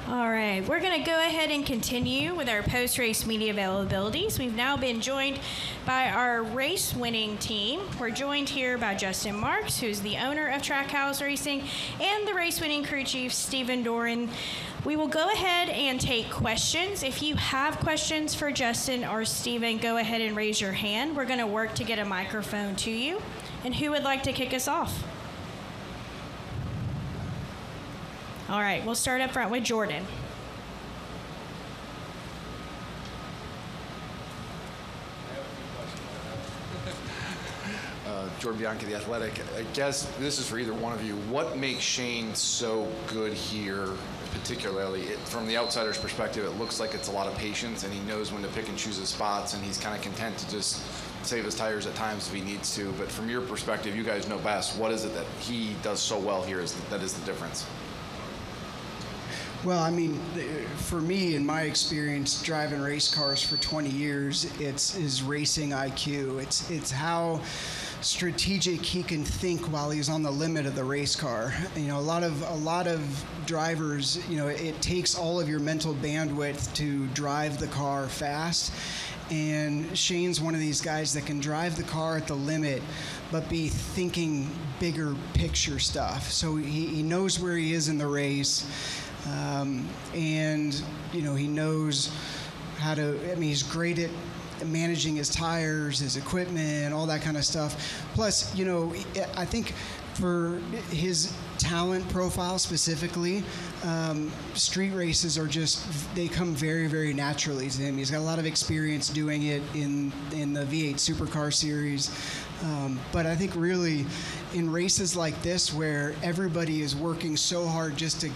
All right, we're going to go ahead and continue with our post-race media availabilities. We've now been joined by our race-winning team. We're joined here by Justin Marks, who's the owner of Trackhouse Racing, and the race-winning crew chief, Stephen Doran. We will go ahead and take questions. If you have questions for Justin or Stephen, go ahead and raise your hand. We're going to work to get a microphone to you. And who would like to kick us off? All right, we'll start up front with Jordan. Jordan Bianchi, The Athletic. I guess this is for either one of you. What makes Shane so good here, particularly? From the outsider's perspective, it looks like it's a lot of patience, and he knows when to pick and choose his spots, and he's kind of content to just save his tires at times if he needs to. But from your perspective, you guys know best. What is it that he does so well here that is the difference? Well, I mean, for me, in my experience driving race cars for 20 years, it's his racing IQ. It's how strategic he can think while he's on the limit of the race car. You know, a lot of drivers, you know, it takes all of your mental bandwidth to drive the car fast. And Shane's one of these guys that can drive the car at the limit, but be thinking bigger picture stuff. So he knows where he is in the race. And, you know, he knows how to, I mean, he's great at managing his tires, his equipment, all that kind of stuff. Plus, you know, I think for his talent profile specifically, street races are just, they come very, very naturally to him. He's got a lot of experience doing it in the V8 Supercar series. But I think really in races like this where everybody is working so hard just to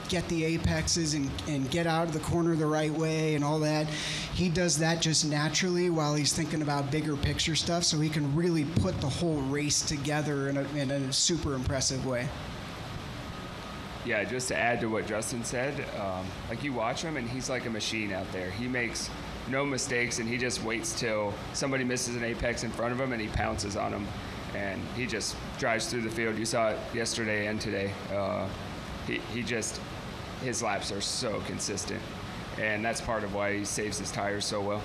get the apexes and get out of the corner the right way and all that, he does that just naturally while he's thinking about bigger picture stuff, so he can really put the whole race together in a super impressive way. Yeah, just to add to what Justin said, like you watch him and he's like a machine out there. He makes no mistakes and he just waits till somebody misses an apex in front of him and he pounces on them, and he just drives through the field. You saw it yesterday and today. His laps are so consistent, and that's part of why he saves his tires so well.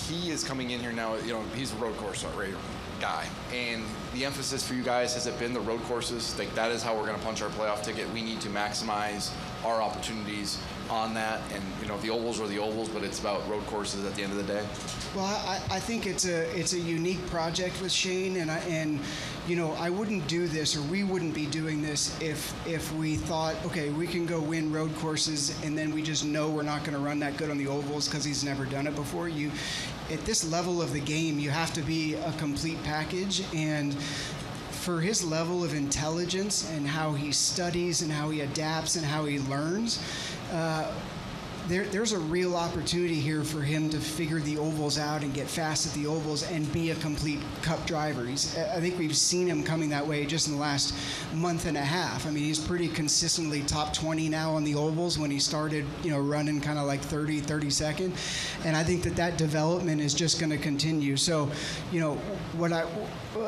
He is coming in here now, you know, he's a road course guy, and the emphasis for you guys, has it been the road courses? Like, that is how we're going to punch our playoff ticket. We need to maximize our opportunities on that, and, you know, the ovals are the ovals, but it's about road courses at the end of the day. Well, I think it's a unique project with Shane, and you know, I wouldn't do this, or we wouldn't be doing this if we thought, okay, we can go win road courses and then we just know we're not going to run that good on the ovals because he's never done it before. At this level of the game, you have to be a complete package, and for his level of intelligence and how he studies and how he adapts and how he learns, there's a real opportunity here for him to figure the ovals out and get fast at the ovals and be a complete Cup driver. I think we've seen him coming that way just in the last month and a half. I mean, he's pretty consistently top 20 now on the ovals when he started, you know, running kind of like 32nd. And I think that development is just going to continue. So, you know,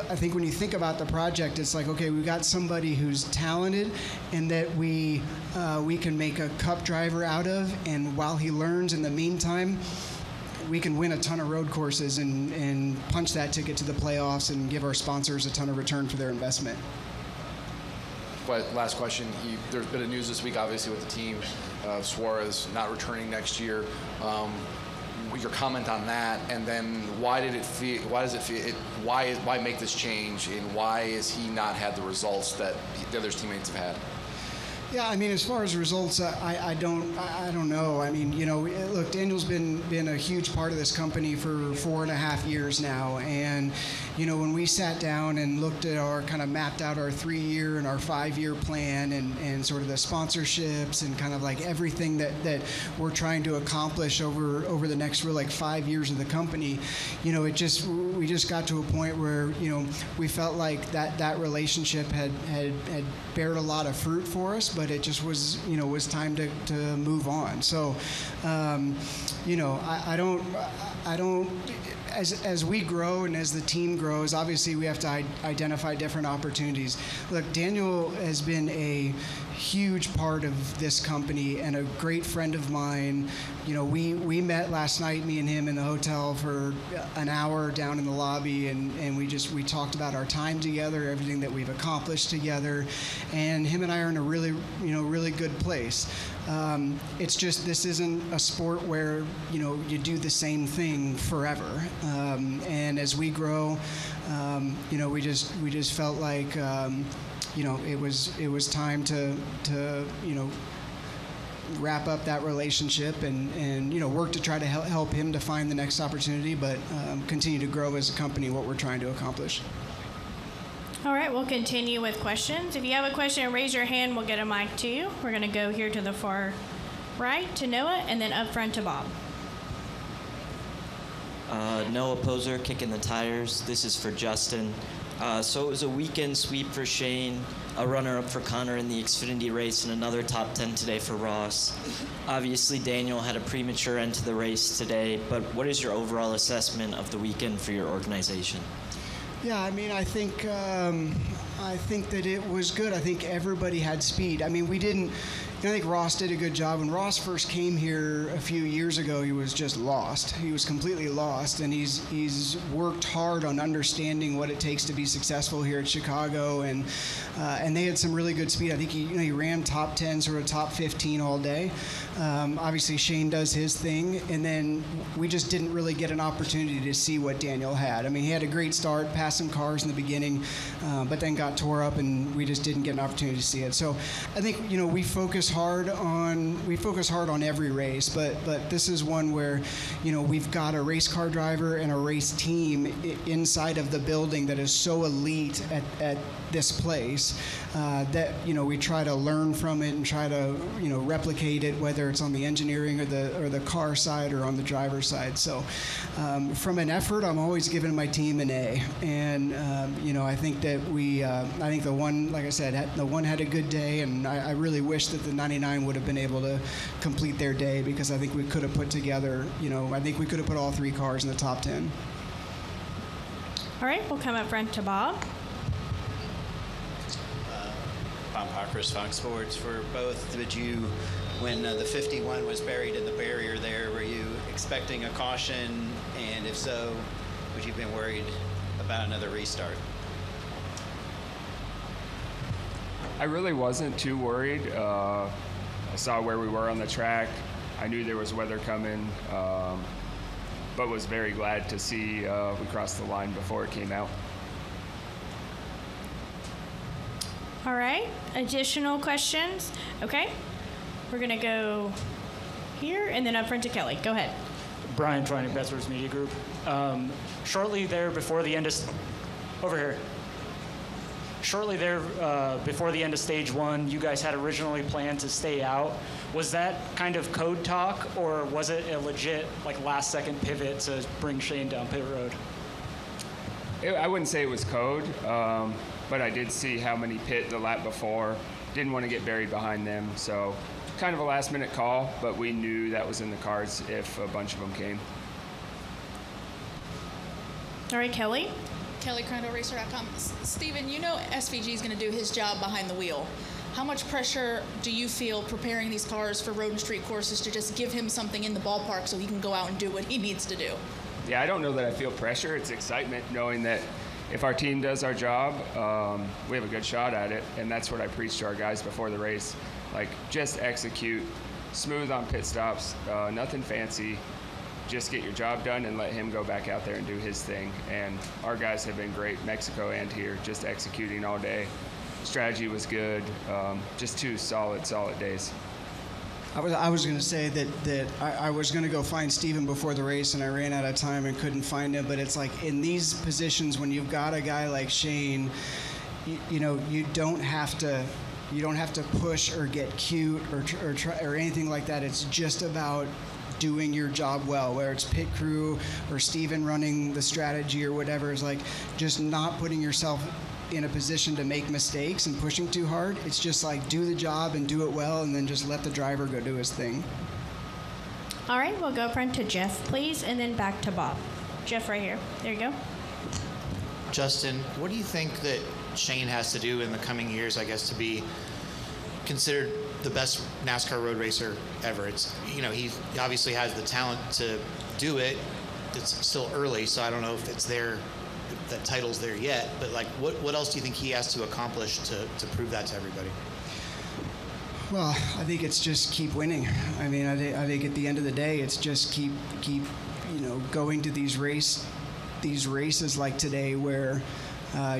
I think when you think about the project, it's like, okay, we've got somebody who's talented and that we can make a Cup driver out of, and while he learns in the meantime, we can win a ton of road courses and punch that ticket to the playoffs and give our sponsors a ton of return for their investment. But last question, there's a bit of news this week, obviously, with the team, Suarez not returning next year. Your comment on that, and then why make this change, and why is he not had the results that the other teammates have had? Yeah, I mean, as far as results, I don't know. I mean, you know, look, Daniel's been a huge part of this company for 4.5 years now, and you know, when we sat down and looked at mapped out our 3-year and our 5-year plan, and sort of the sponsorships and kind of like everything that we're trying to accomplish over the next 5 years of the company, you know, we just got to a point where, you know, we felt like that relationship had bared a lot of fruit for us, but it just was time to move on. So, you know, I don't. as we grow and as the team grows, obviously we have to identify different opportunities. Look, Daniel has been a huge part of this company and a great friend of mine. You know, we met last night, me and him, in the hotel for an hour down in the lobby, and we talked about our time together, everything that we've accomplished together, and him and I are in a really good place. It's just, this isn't a sport where, you know, you do the same thing forever. And as we grow, you know, we just felt like, you know, it was time to you know, wrap up that relationship and you know, work to try to help him to find the next opportunity, but continue to grow as a company what we're trying to accomplish. All right, we'll continue with questions. If you have a question, raise your hand. We'll get a mic to you. We're going to go here to the far right to Noah, and then up front to Bob. Noah Poser, kicking the tires. This is for Justin. So it was a weekend sweep for Shane, a runner-up for Connor in the Xfinity race, and another top 10 today for Ross. Obviously, Daniel had a premature end to the race today, but what is your overall assessment of the weekend for your organization? Yeah, I mean, I think that it was good. I think everybody had speed. I mean, I think Ross did a good job. When Ross first came here a few years ago, he was just lost. He was completely lost, and he's worked hard on understanding what it takes to be successful here at Chicago, and they had some really good speed. I think he ran top 10, sort of top 15 all day. Obviously, Shane does his thing, and then we just didn't really get an opportunity to see what Daniel had. I mean, he had a great start, passed some cars in the beginning, but then got tore up, and we just didn't get an opportunity to see it. So I think, you know, we focus hard on every race, but this is one where, you know, we've got a race car driver and a race team inside of the building that is so elite at this place that, you know, we try to learn from it and try to, you know, replicate it, whether it's on the engineering or the car side or on the driver's side. So from an effort, I'm always giving my team an A, and you know, I think that I think the one, like I said, the one had a good day, and I really wish that the 99 would have been able to complete their day, because I think we could have put together, you know, I think we could have put all three cars in the top 10. All right, we'll come up front to Bob. Bob Hawkers, Fox Sports. For both, when the 51 was buried in the barrier there, were you expecting a caution? And if so, would you have been worried about another restart? I really wasn't too worried. I saw where we were on the track. I knew there was weather coming, but was very glad to see we crossed the line before it came out. All right, additional questions? Okay, we're gonna go here and then up front to Kelly. Go ahead. Brian Twining, Bethworth Media Group. Shortly there before the end of stage one, you guys had originally planned to stay out. Was that kind of code talk, or was it a legit, like, last second pivot to bring Shane down pit road? I wouldn't say it was code, but I did see how many pit the lap before. Didn't want to get buried behind them, so kind of a last minute call, but we knew that was in the cards if a bunch of them came. All right, Kelly. Kelly, CrandallRacer.com. Stephen, you know SVG is going to do his job behind the wheel. How much pressure do you feel preparing these cars for road and street courses to just give him something in the ballpark so he can go out and do what he needs to do? Yeah, I don't know that I feel pressure. It's excitement knowing that if our team does our job, we have a good shot at it, and that's what I preach to our guys before the race. Like, just execute, smooth on pit stops, nothing fancy. Just get your job done and let him go back out there and do his thing. And our guys have been great, Mexico and here, just executing all day. Strategy was good, just two solid days. I was going to say that I was going to go find Stephen before the race, and I ran out of time and couldn't find him. But it's like, in these positions, when you've got a guy like Shane, you know, you don't have to push or get cute or try or anything like that. It's just about doing your job well, whether it's pit crew or Stephen running the strategy or whatever. Is like just not putting yourself in a position to make mistakes and pushing too hard. It's just like, do the job and do it well, and then just let the driver go do his thing. All right, we'll go front to Jeff, please, and then back to Bob. Jeff right here. There you go. Justin, what do you think that Shane has to do in the coming years, I guess, to be considered the best NASCAR road racer ever? It's, he obviously has the talent to do it. It's still early, so I don't know if it's there, if that title's there yet, but like, what else do you think he has to accomplish to prove that to everybody? Well, I think it's just keep winning. I mean, I think at the end of the day, it's just keep going to these races like today where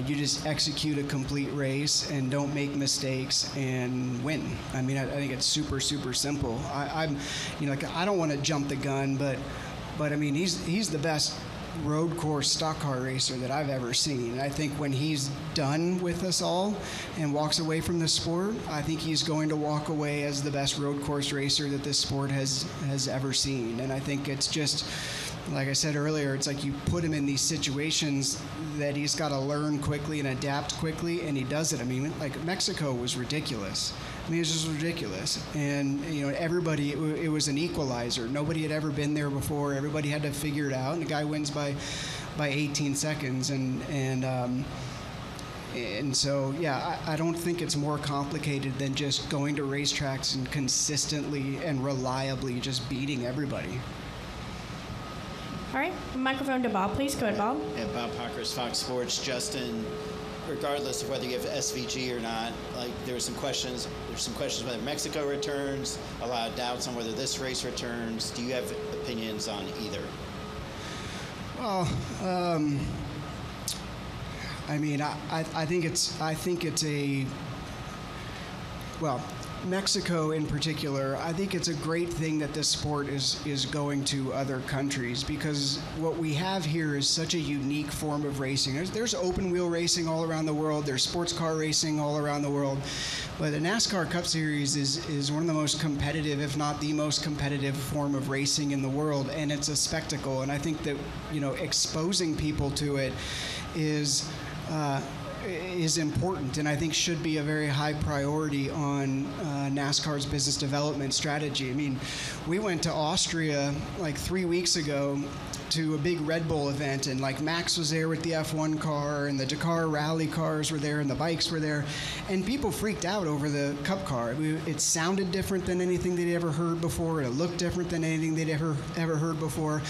you just execute a complete race and don't make mistakes and win. I mean, I think it's super, super simple. I don't want to jump the gun, but I mean, he's the best road course stock car racer that I've ever seen. And I think when he's done with us all and walks away from the sport, I think he's going to walk away as the best road course racer that this sport has ever seen. And I think it's just, like I said earlier, it's like you put him in these situations that he's got to learn quickly and adapt quickly, and he does it. I mean, like Mexico was ridiculous. I mean, it was just ridiculous. And, everybody, it was an equalizer. Nobody had ever been there before. Everybody had to figure it out. And the guy wins by 18 seconds. And so, yeah, I don't think it's more complicated than just going to racetracks and consistently and reliably just beating everybody. All right, microphone to Bob, please. Go ahead, Bob. Yeah, Bob Parkhurst, Fox Sports. Justin, regardless of whether you have SVG or not, like there's some questions whether Mexico returns, a lot of doubts on whether this race returns. Do you have opinions on either? Well, I mean, I think it's Mexico in particular, I think it's a great thing that this sport is going to other countries, because what we have here is such a unique form of racing. There's open wheel racing all around the world. There's sports car racing all around the world. But the NASCAR Cup Series is one of the most competitive, if not the most competitive form of racing in the world, and it's a spectacle. And I think that, exposing people to it is important, and I think should be a very high priority on NASCAR's business development strategy. I mean, we went to Austria like 3 weeks ago to a big Red Bull event, and like Max was there with the F1 car, and the Dakar rally cars were there, and the bikes were there, and people freaked out over the Cup car. It sounded different than anything they'd ever heard before. It looked different than anything they'd ever heard before.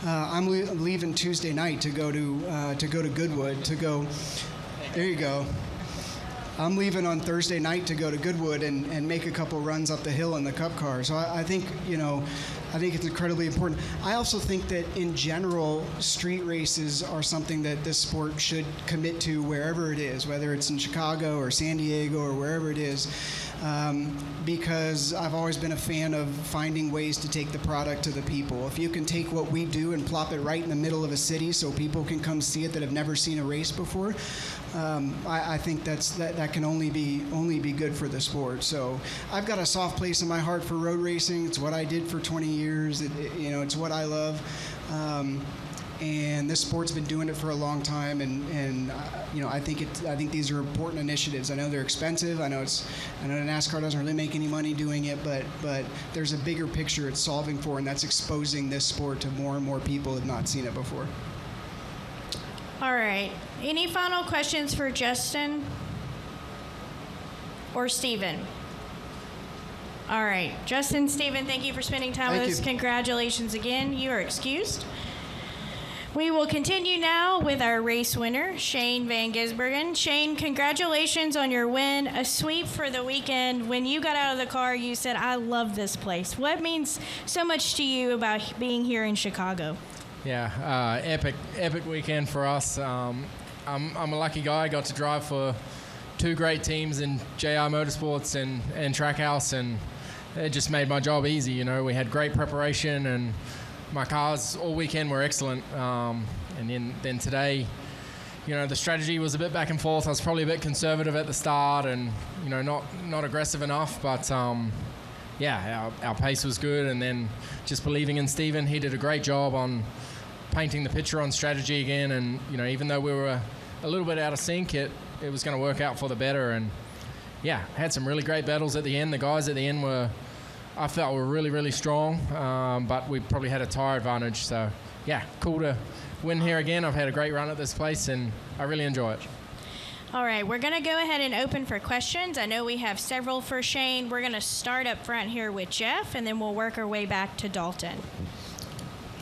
I'm leaving Tuesday night to go to Goodwood to go. There you go. I'm leaving on Thursday night to go to Goodwood and make a couple runs up the hill in the Cup car. So I think, I think it's incredibly important. I also think that in general, street races are something that this sport should commit to wherever it is, whether it's in Chicago or San Diego or wherever it is, because I've always been a fan of finding ways to take the product to the people. If you can take what we do and plop it right in the middle of a city so people can come see it that have never seen a race before, I think that can only be good for the sport. So I've got a soft place in my heart for road racing. It's what I did for 20 years. It's what I love. And this sport's been doing it for a long time, and I think these are important initiatives. I know they're expensive. I know NASCAR doesn't really make any money doing it, but there's a bigger picture it's solving for, and that's exposing this sport to more and more people who have not seen it before. All right. Any final questions for Justin or Stephen? All right. Justin, Stephen, thank you for spending time with us. Congratulations again. You are excused. We will continue now with our race winner, Shane van Gisbergen. Shane, congratulations on your win, a sweep for the weekend. When you got out of the car, you said, "I love this place." What means so much to you about being here in Chicago? Yeah, epic weekend for us. I'm a lucky guy. I got to drive for two great teams in JR Motorsports and Trackhouse, and it just made my job easy. We had great preparation, and my cars all weekend were excellent. And then today, the strategy was a bit back and forth. I was probably a bit conservative at the start, and not aggressive enough. But our pace was good, and then just believing in Stephen, he did a great job on painting the picture on strategy again. And even though we were a little bit out of sync, it was going to work out for the better. And had some really great battles at the end. The guys at the end I felt were really, really strong, but we probably had a tyre advantage. So cool win here again. I've had a great run at this place, and I really enjoy it. All right, we're going to go ahead and open for questions. I know we have several for Shane. We're going to start up front here with Jeff, and then we'll work our way back to Dalton.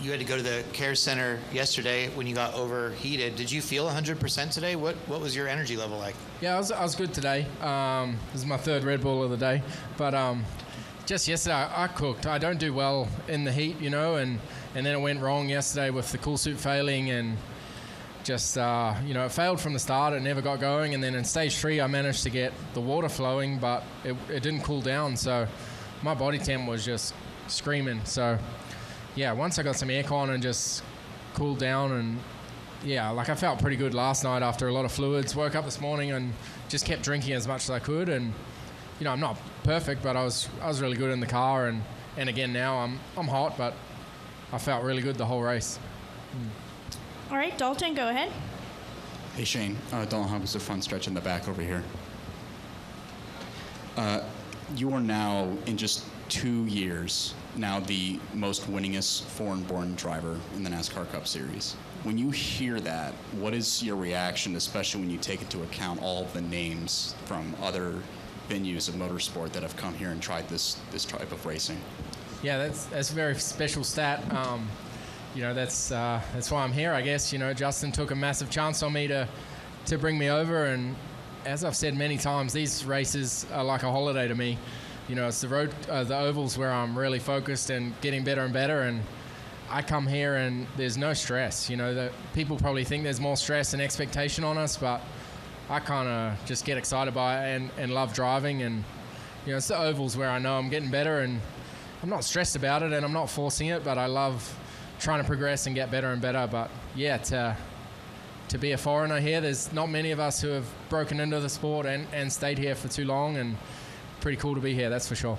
You had to go to the care center yesterday when you got overheated. Did you feel 100% today? What was your energy level like? Yeah, I was good today. This is my third Red Bull of the day. But just yesterday, I cooked. I don't do well in the heat, and then it went wrong yesterday with the cool suit failing, and just, it failed from the start. It never got going. And then in stage 3, I managed to get the water flowing, but it didn't cool down. So my body temp was just screaming. So, yeah, once I got some aircon and just cooled down, and, yeah, I felt pretty good last night after a lot of fluids. Woke up this morning and just kept drinking as much as I could. And, I'm not perfect, but I was really good in the car. And again, now I'm hot, but I felt really good the whole race. All right, Dalton, go ahead. Hey, Shane. Dalton Hub was a fun stretch in the back over here. You are now, in just 2 years, now the most winningest foreign-born driver in the NASCAR Cup Series. When you hear that, what is your reaction, especially when you take into account all the names from other venues of motorsport that have come here and tried this type of racing? Yeah, that's a very special stat. That's why I'm here, I guess. Justin took a massive chance on me to bring me over, and as I've said many times, these races are like a holiday to me. It's the road, the ovals where I'm really focused and getting better and better, and I come here and there's no stress. That people probably think there's more stress and expectation on us, but I kind of just get excited by it and love driving, and it's the ovals where I know I'm getting better, and I'm not stressed about it and I'm not forcing it, but I love trying to progress and get better and better. But yeah, to be a foreigner here, there's not many of us who have broken into the sport and stayed here for too long, and pretty cool to be here, that's for sure.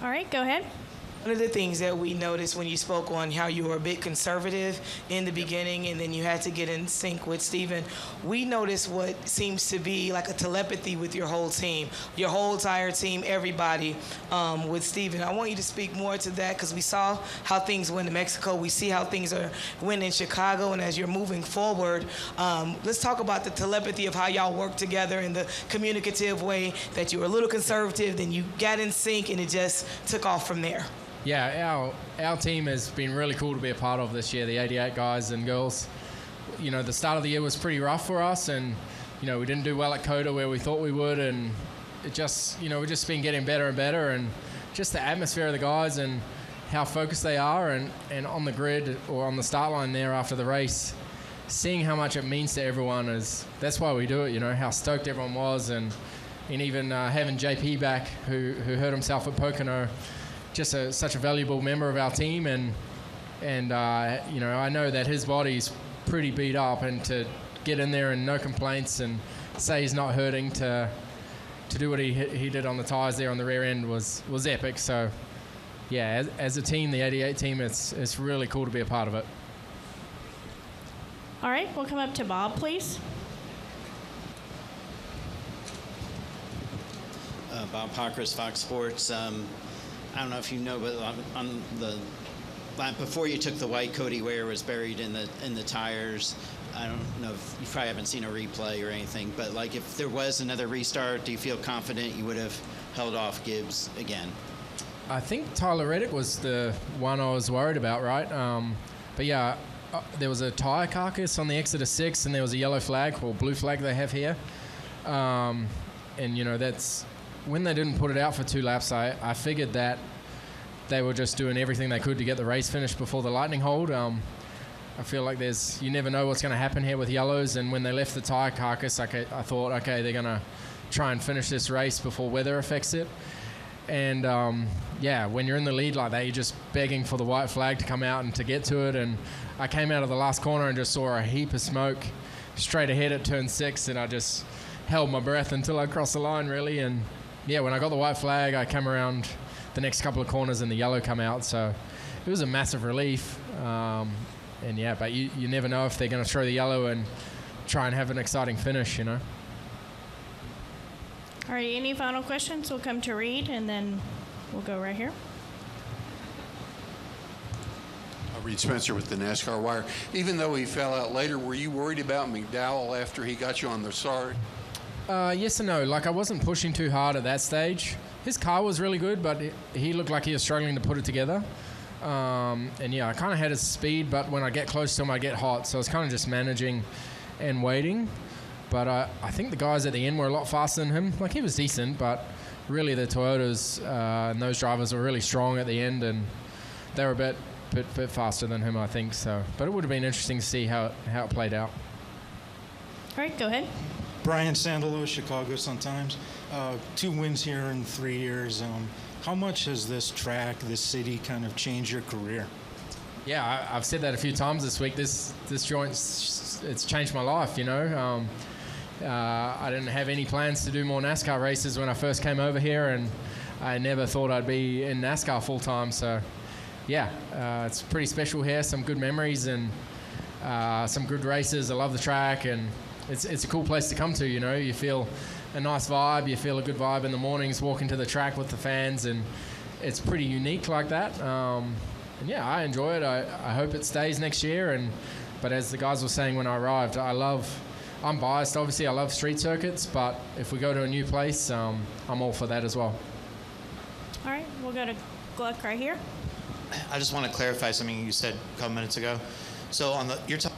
All right, go ahead. One of the things that we noticed when you spoke on how you were a bit conservative in the beginning and then you had to get in sync with Stephen, we noticed what seems to be like a telepathy with your whole team, your whole entire team, everybody with Stephen. I want you to speak more to that because we saw how things went in Mexico. We see how things went in Chicago, and as you're moving forward, let's talk about the telepathy of how y'all work together in the communicative way that you were a little conservative, then you got in sync, and it just took off from there. Yeah, our team has been really cool to be a part of this year, the 88 guys and girls. The start of the year was pretty rough for us, and, we didn't do well at COTA where we thought we would, and it just, we've just been getting better and better, and just the atmosphere of the guys and how focused they are, and on the grid or on the start line there after the race, seeing how much it means to everyone that's why we do it, how stoked everyone was, and even having JP back who hurt himself at Pocono, just such a valuable member of our team, and I know that his body's pretty beat up, and to get in there and no complaints and say he's not hurting, to do what he did on the tires there on the rear end was epic. So yeah, as a team, the 88 team, it's really cool to be a part of it. All right, we'll come up to Bob, please. Bob Pockris, Fox Sports. I don't know if you know, but on the lap before you took the white, Cody Ware was buried in the tires. I don't know if you probably haven't seen a replay or anything, but like if there was another restart, do you feel confident you would have held off Gibbs again? I think Tyler Reddick was the one I was worried about, right? But yeah, there was a tire carcass on the exit of 6, and there was a yellow flag or blue flag they have here, and that's. When they didn't put it out for 2 laps, I figured that they were just doing everything they could to get the race finished before the lightning hold. I feel like you never know what's going to happen here with yellows, and when they left the tire carcass, I thought, okay, they're going to try and finish this race before weather affects it. And when you're in the lead like that, you're just begging for the white flag to come out and to get to it. And I came out of the last corner and just saw a heap of smoke straight ahead at turn 6, and I just held my breath until I crossed the line, really. And yeah, when I got the white flag, I came around the next couple of corners and the yellow come out. So it was a massive relief. But you never know if they're going to throw the yellow and try and have an exciting finish, All right, any final questions? We'll come to Reed, and then we'll go right here. Reed Spencer with the NASCAR Wire. Even though he fell out later, were you worried about McDowell after he got you on the start? Yes and no. Like, I wasn't pushing too hard at that stage. His car was really good, but he looked like he was struggling to put it together. And yeah, I kind of had his speed, but when I get close to him, I get hot. So I was kind of just managing and waiting. But I think the guys at the end were a lot faster than him. Like, he was decent, but really the Toyotas and those drivers were really strong at the end, and they were a bit faster than him, I think. So, but it would have been interesting to see how it played out. All right, go ahead. Brian Sandalo, Chicago Sun-Times. 2 wins here in 3 years. How much has this track, this city, kind of changed your career? Yeah, I've said that a few times this week. This joint, it's changed my life, you know. I didn't have any plans to do more NASCAR races when I first came over here, and I never thought I'd be in NASCAR full time. So, yeah, it's pretty special here. Some good memories and some good races. I love the track, and it's a cool place to come to. You know, you feel a nice vibe. You feel a good vibe in the mornings walking to the track with the fans, and it's pretty unique like that. And yeah, I enjoy it. I hope it stays next year. But as the guys were saying when I arrived, I'm biased, obviously. I love street circuits, but if we go to a new place, I'm all for that as well. All right, we'll go to Gluck right here. I just want to clarify something you said a couple minutes ago. So you're talking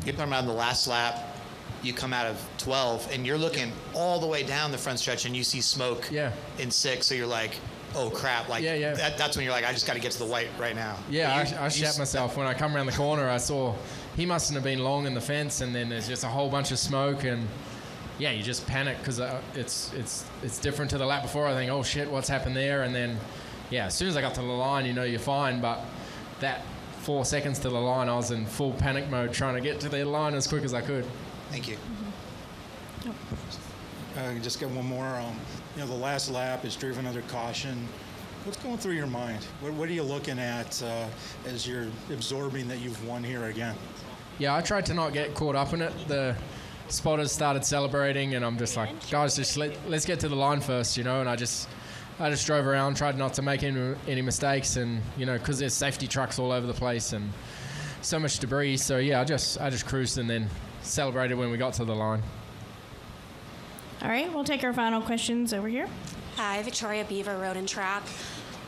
about the last lap, you come out of 12, and you're looking all the way down the front stretch, and you see smoke in 6, so you're like, oh crap, like that's when you're like, I just got to get to the white right now. Yeah, I shat myself. When I come around the corner, I saw he mustn't have been long in the fence, and then there's just a whole bunch of smoke, and yeah, you just panic because it's different to the lap before. I think, oh shit, what's happened there? And then, yeah, as soon as I got to the line, you know, you're fine, but that 4 seconds to the line, I was in full panic mode trying to get to the line as quick as I could. Thank you. Just get one more. The last lap is driven under caution. What's going through your mind? What are you looking at as you're absorbing that you've won here again? Yeah, I tried to not get caught up in it. The spotters started celebrating, and I'm just like, guys, just let's get to the line first, you know. And I just drove around, tried not to make any mistakes, and you know, because there's safety trucks all over the place and so much debris. So yeah, I just cruised and then celebrated when we got to the line. All right, we'll take our final questions over here. Hi, Victoria Beaver, Road and Track.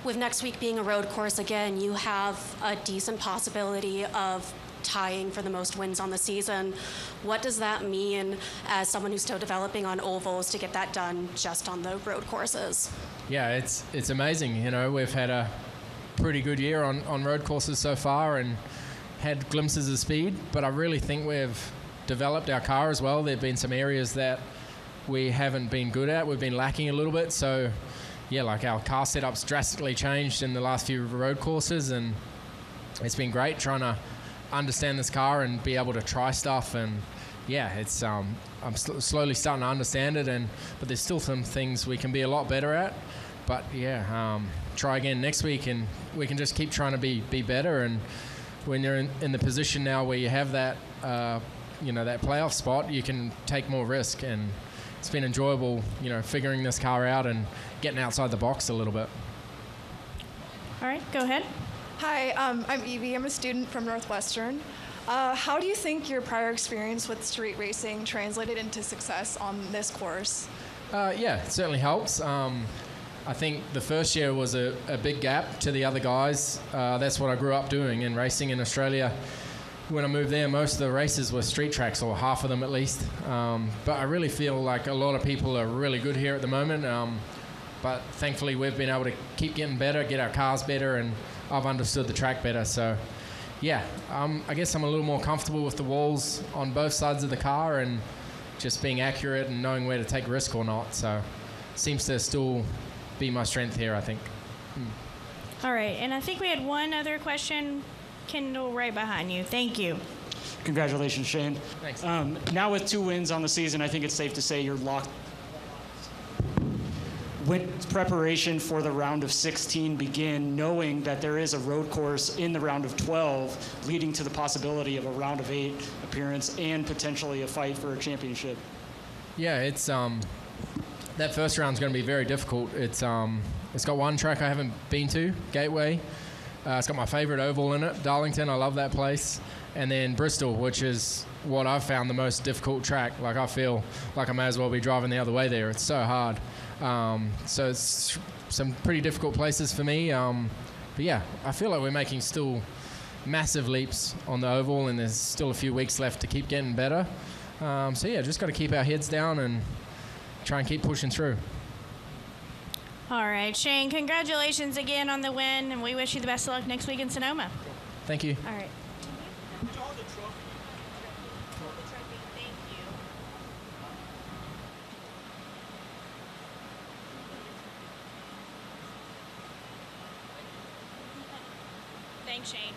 With next week being a road course again, you have a decent possibility of tying for the most wins on the season. What does that mean as someone who's still developing on ovals to get that done just on the road courses? Yeah, it's amazing. You know, we've had a pretty good year on road courses so far and had glimpses of speed, but I really think we've developed our car as well. There have been some areas that we haven't been good at. We've been lacking a little bit. So, yeah, like our car setup's drastically changed in the last few road courses, and it's been great trying to understand this car and be able to try stuff. And yeah, it's I'm slowly starting to understand it, but there's still some things we can be a lot better at. But yeah, try again next week, and we can just keep trying to be better. And when you're in the position now where you have that that playoff spot, you can take more risk, and it's been enjoyable, you know, figuring this car out and getting outside the box a little bit. All right, go ahead. Hi, I'm Evie. I'm a student from Northwestern. How do you think your prior experience with street racing translated into success on this course? Yeah, it certainly helps. I think the first year was a big gap to the other guys. That's what I grew up doing in racing in Australia. When I moved there, most of the races were street tracks, or half of them at least. But I really feel like a lot of people are really good here at the moment. But thankfully, we've been able to keep getting better, get our cars better, and I've understood the track better. So, yeah, I guess I'm a little more comfortable with the walls on both sides of the car and just being accurate and knowing where to take risk or not. So, seems to still be my strength here, I think. All right, and I think we had one other question. Kendall, right behind you. Thank you. Congratulations, Shane. Thanks. Now with 2 wins on the season, I think it's safe to say you're locked. When preparation for the round of 16 begin, knowing that there is a road course in the round of 12, leading to the possibility of a round of 8 appearance and potentially a fight for a championship? Yeah, it's that first round's going to be very difficult. It's got one track I haven't been to, Gateway. It's got my favorite oval in it, Darlington. I love that place. And then Bristol, which is what I've found the most difficult track. Like, I feel like I may as well be driving the other way there. It's so hard. So it's some pretty difficult places for me. But yeah, I feel like we're making still massive leaps on the oval, and there's still a few weeks left to keep getting better. So yeah, just got to keep our heads down and try and keep pushing through. All right, Shane, congratulations again on the win, and we wish you the best of luck next week in Sonoma. Thank you. All right. Thanks, Shane.